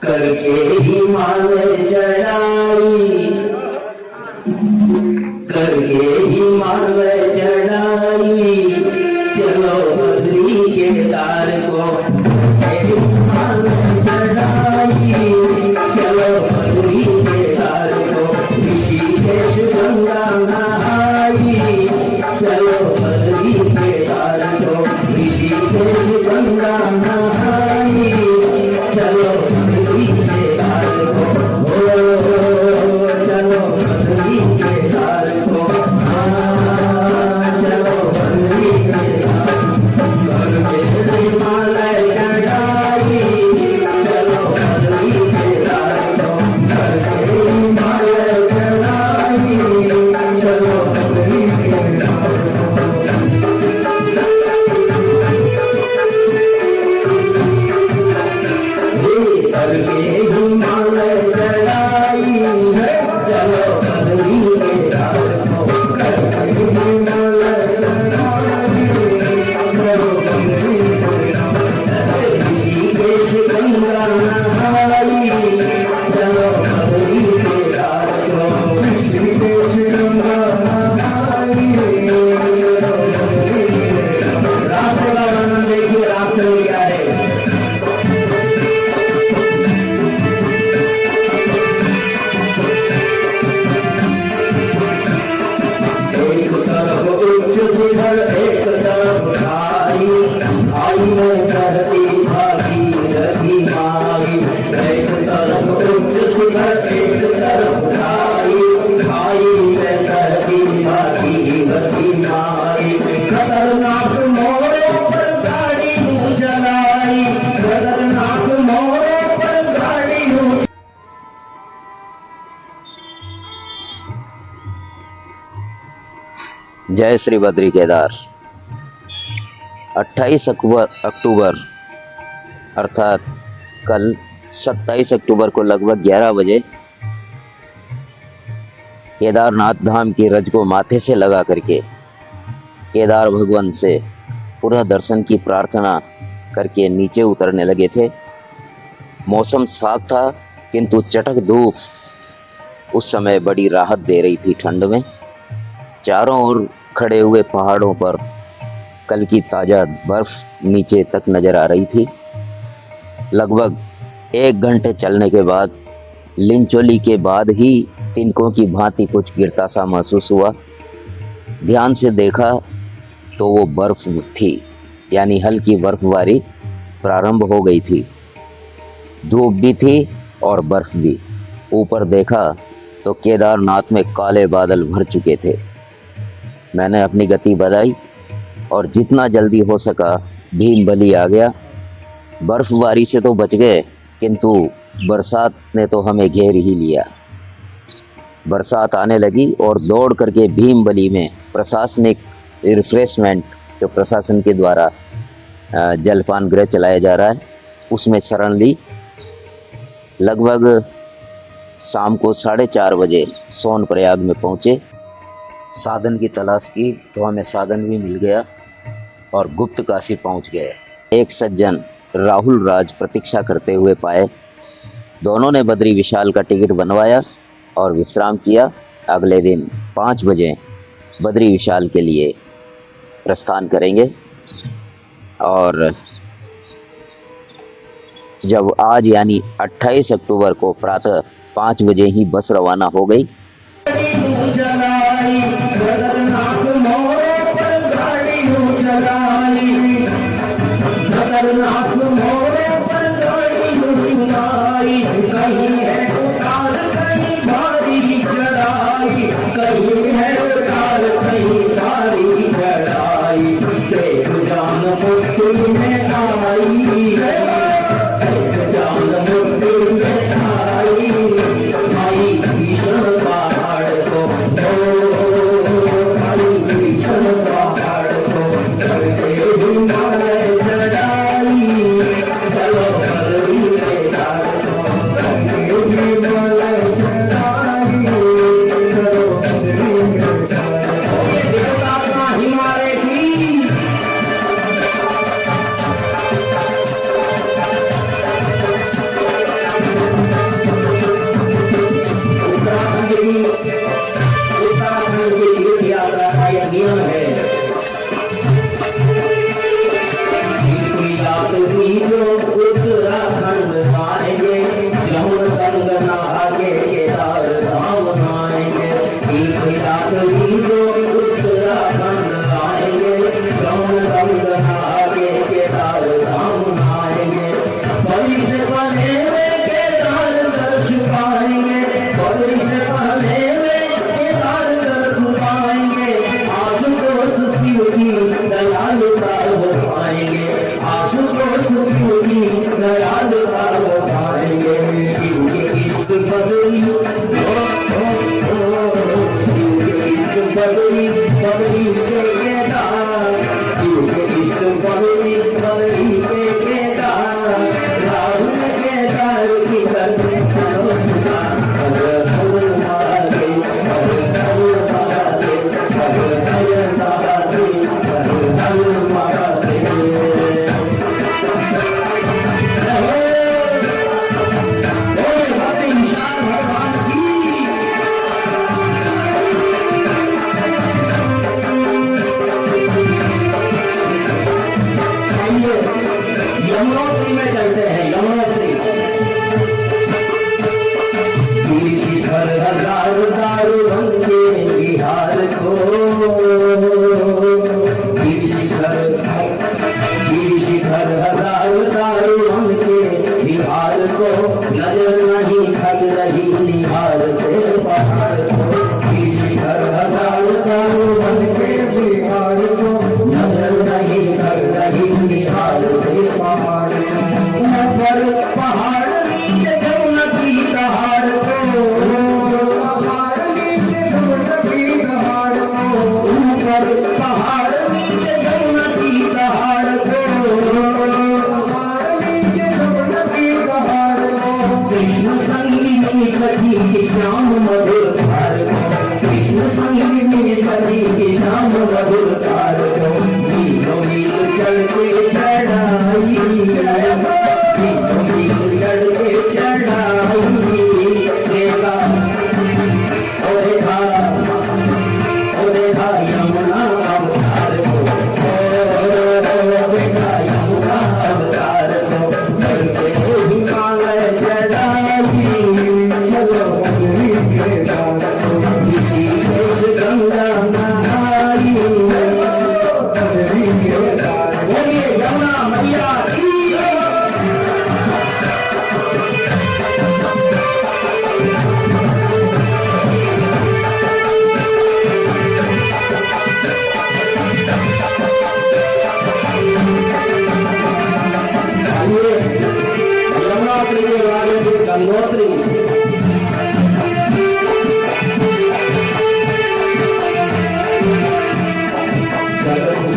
करके हिमालय चढ़ाई, करके हिमालय चढ़ाई, चलो बद्री केदार को हिमालय चढ़ाई, चलो बद्री केदार को ऋषिकेश गंगा नहाई, चलो बद्री केदार को ऋषिकेश गंगा नहाई, चलो बद्री केदार को चलो बद्री केदार को चलो बद्री केदार करके हिमालय चढ़ाई, चलो बद्री केदार को करके हिमालय चढ़ाई, चलो बद्री केदार करके हिमालय चढ़ाई, चलो बद्री केदार को करके हिमालय चढ़ाई, चलो बद्री केदार ऋषिकेश गंगा नहाई, चलो बद्री केदार को ऋषिकेश गंगा नहाई, चलो बद्री केदार। रास्ते का वर्णन देखिए, रास्ते में क्या है। एक तरफ उच्च शिखर, एक तरफ खाई, खाई में करती भागीरथी माई। एक तरफ उच्च शिखर, एक तरफ खाई, खाई में करती भागीरथी माई। खतरनाक मोड़ों पर गाड़ी चलाई, खतरनाक मोड़ों पर गाड़ी जय श्री बद्री केदार। 28 अक्टूबर अर्थात कल 27 अक्टूबर को लगभग 11 बजे केदारनाथ धाम की रज को माथे से लगा करके केदार भगवान से पुनः दर्शन की प्रार्थना करके नीचे उतरने लगे थे। मौसम साफ था, किंतु चटक धूप उस समय बड़ी राहत दे रही थी ठंड में। चारों ओर खड़े हुए पहाड़ों पर कल की ताजा बर्फ नीचे तक नजर आ रही थी। लगभग 1 घंटे चलने के बाद लिंचोली के बाद ही तिनकों की भांति कुछ गिरता सा महसूस हुआ। ध्यान से देखा तो वो बर्फ थी, यानी हल्की बर्फबारी प्रारंभ हो गई थी। धूप भी थी और बर्फ भी। ऊपर देखा तो केदारनाथ में काले बादल भर चुके थे। मैंने अपनी गति बढ़ाई और जितना जल्दी हो सका भीमबली आ गया। बर्फबारी से तो बच गए, किंतु बरसात ने तो हमें घेर ही लिया। बरसात आने लगी और दौड़ करके भीमबली में प्रशासनिक रिफ्रेशमेंट जो प्रशासन के द्वारा जलपान गृह चलाया जा रहा है उसमें शरण ली। लगभग शाम को 4:30 बजे सोनप्रयाग में पहुँचे। साधन की तलाश की तो हमें साधन भी मिल गया और गुप्त काशी पहुँच गए। एक सज्जन राहुल राज प्रतीक्षा करते हुए पाए। दोनों ने बद्री विशाल का टिकट बनवाया और विश्राम किया। अगले दिन 5 बजे बद्री विशाल के लिए प्रस्थान करेंगे। और जब आज यानी 28 अक्टूबर को प्रातः 5 बजे ही बस रवाना हो गई। जो उत्तराखंड आएंगे, जमुन संग नहा के केदार धाम आएंगे। एक यात्री जो उत्तराखंड आएंगे, जमुन संग नहा के केदार धाम आएंगे। बलि से बने हुए केदार दर्श पाएंगे, बलि से बने हुए केदार दर्श पाएंगे। आशुतोष शिव की दयालुता वो पाएंगे, आशुतोष शिव की दयालुता वो पाएंगे। शिव के इष्ट बदरी शिव के इष्ट बदरी बदरी के केदार, शिव के इष्ट बदरी बदरी के केदार। राहुल केदार की करते चलो सुना, हर हर महादेव, हर हर महादेव, हर हर महादेव, हर हर महादेव। यमुनोत्री में चलते हैं, यमुनोत्री। शिखर हजार दारू बनके बिहार को, शिखर हजार दारू बनके बिहार को। नजर नहीं थक रही निहार से पहाड़ को, शिखर हजार दारू बनके बिहार को। नजर नहीं थक रही निहार से पहाड़ को। ऊपर पहाड़ नीचे जमुना की दहाड़ को, पहाड़ नीचे जमुना की दहाड़ को। ऊपर पहाड़ नीचे जमुना की दहाड़ को, पहाड़ नीचे जमुना की दहाड़ को। कृष्ण संगीनी सखी की श्याम मधुर धार को, कृष्ण संगीनी सखी की श्याम मधुर धार को। मीलों मील चढ़ के चढ़ाई, मीलों मील चढ़ के चढ़ाई। देखा ओ देखा यमुना अवतार को, देखा यमुना अवतार को। करके हिमालय चढ़ाई, चलो बद्री केदार को। ऋषिकेश गंगा नहाई, बद्री केदार। बोलिए यमुना मैया की। यमुनोत्री के बारे में गंगोत्री।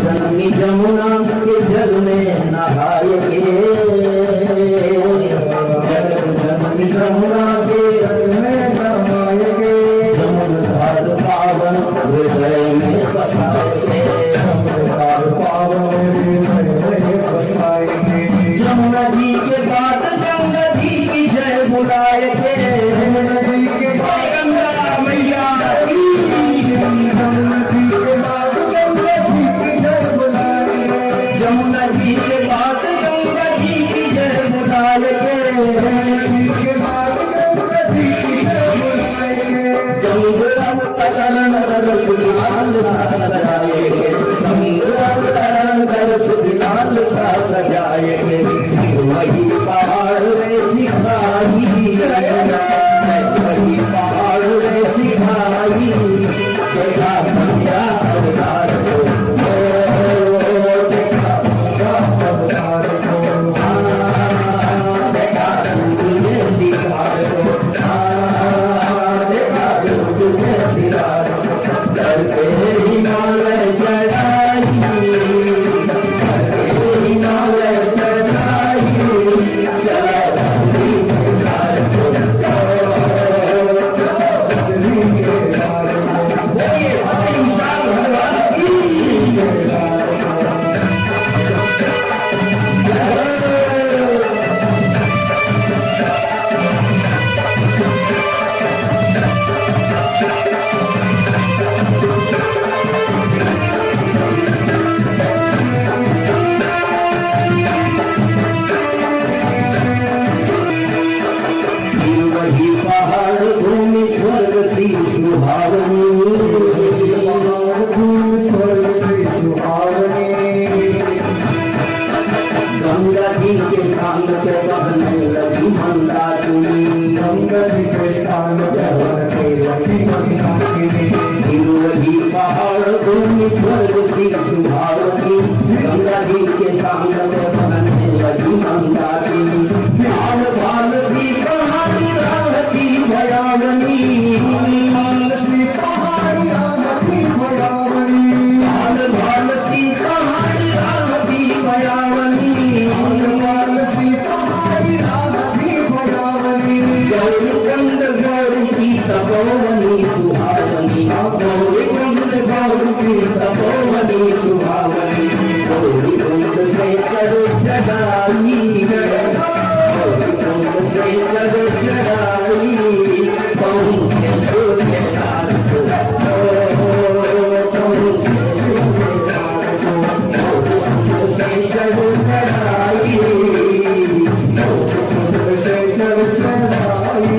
जननी जमुना के जल में नहाएंगे, जननी जमुना के जल में नहाएंगे। जमुन धार पावन हृदय में बसाएंगे, जमुन धार पावन हृदय में बसाएंगे। जमुना जी के बाद गंगा जी की जय बुलाएंगे, जमुना जी के बाद गंगा मैया की। जमुना जी के बाद गंगा जी की जय बुलाएंगे, जमुना जी के बाद गंगा जी की जय बुलाएंगे, जमुना जी के बाद गंगा जी की जय बुलाएंगे। गंगा तरण कर सुधाल सा सजाएंगे, गंगा तरण कर सुधाल सा सजाएंगे। वही पहाड़ में सिखाई, वही पहाड़ में सिखाई। देखा भैया अवतार को, देखा भैया अवतार को। देखा तुझे सिखार को, देखा तुझे सिखार को। करके हिमालय चढ़ाई, करके हिमालय चढ़ाई। स्थान पे बहने लगी मंदाकिनी, गंगा जी के स्थान पे बहने लगी मंदाकिनी, गिरुवही पहाड़ भूमि स्वर्ग सी सुहावनी, गंगा जी के स्थान पे बहने लगी मंदाकिनी, लाल भाल सी पहाड़ी रावती भयावनी, लाल सी पहाड़ी रावती भयावनी, लाल भाल सी पहाड़ी रावती भयावनी, लाल सी पहाड़ी रावती भयावनी, गौरकुंड गौरी की तपोवनी सुहावनी, गौरकुंड गौरी की तपोवनी सुहावनी, गौरकुंड से चढ़ चढ़ाई, गौरकुंड से चढ़ चढ़ाई, पहुँचे सूर्य घाट को, पहुँचे सूर्य घाट को, गौरकुंड से चढ़ चढ़ाई, गौरकुंड से चढ़ चढ़ाई,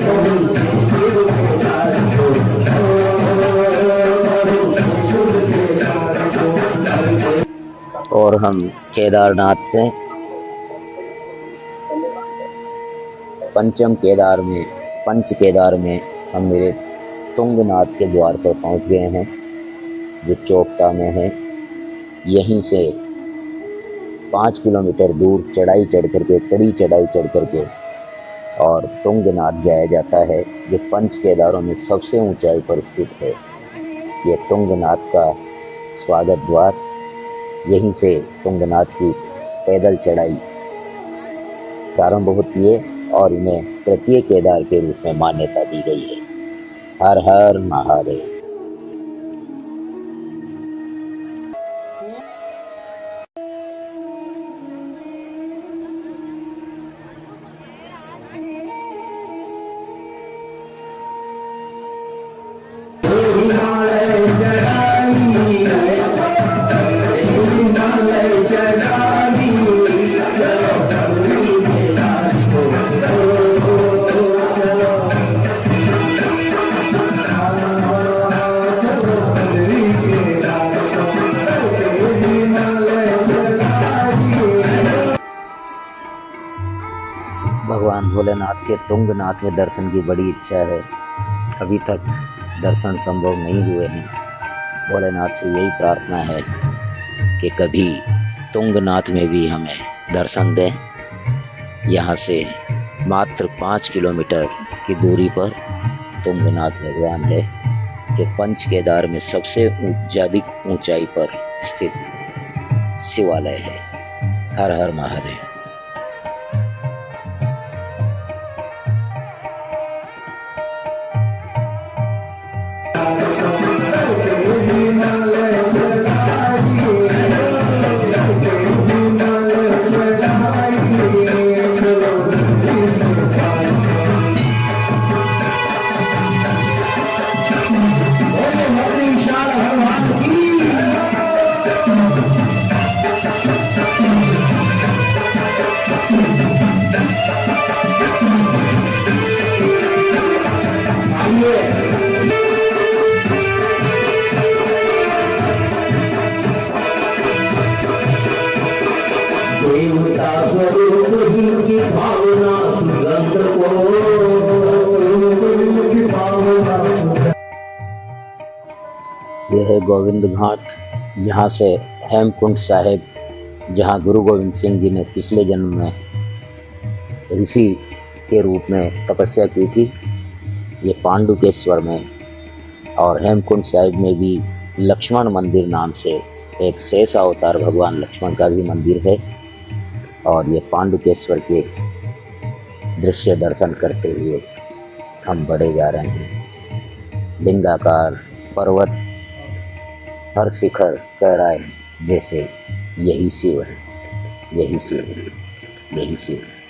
पहुँचे सूर्य घाट को, पहुँचे सूर्य घाट को। और हम केदारनाथ से पंच केदार में सम्मिलित तुंगनाथ के द्वार पर पहुंच गए हैं, जो चोपता में है। यहीं से 5 किलोमीटर दूर चढ़ाई चढ़ करके, कड़ी चढ़ाई चढ़ करके और तुंगनाथ जाया जाता है, जो पंच केदारों में सबसे ऊंचाई पर स्थित है। यह तुंगनाथ का स्वागत द्वार, यहीं से तुंगनाथ की पैदल चढ़ाई प्रारंभ होती है और इन्हें तृतीय केदार के रूप में मान्यता दी गई है। हर हर महादेव। भगवान भोलेनाथ के तुंगनाथ में दर्शन की बड़ी इच्छा है, अभी तक दर्शन संभव नहीं हुए हैं। भोलेनाथ से यही प्रार्थना है कि कभी तुंगनाथ में भी हमें दर्शन दें। यहाँ से मात्र 5 किलोमीटर की दूरी पर तुंगनाथ भगवान है, जो पंच केदार में सबसे अधिक ऊंचाई पर स्थित शिवालय है। हर हर महादेव। देवता स्वरूप की भावना सुगंध को, यह है गोविंद घाट, जहाँ से हेमकुंड साहिब, जहाँ गुरु गोविंद सिंह जी ने पिछले जन्म में ऋषि के रूप में तपस्या की थी। ये पांडुकेश्वर में, और हेमकुंड साहिब में भी लक्ष्मण मंदिर नाम से एक शेष अवतार भगवान लक्ष्मण का भी मंदिर है। और ये पांडुकेश्वर के दृश्य दर्शन करते हुए हम बढ़े जा रहे हैं। लिंगाकार पर्वत, हर शिखर कह रहा है जैसे यही शिव है, यही शिव है, यही शिव है।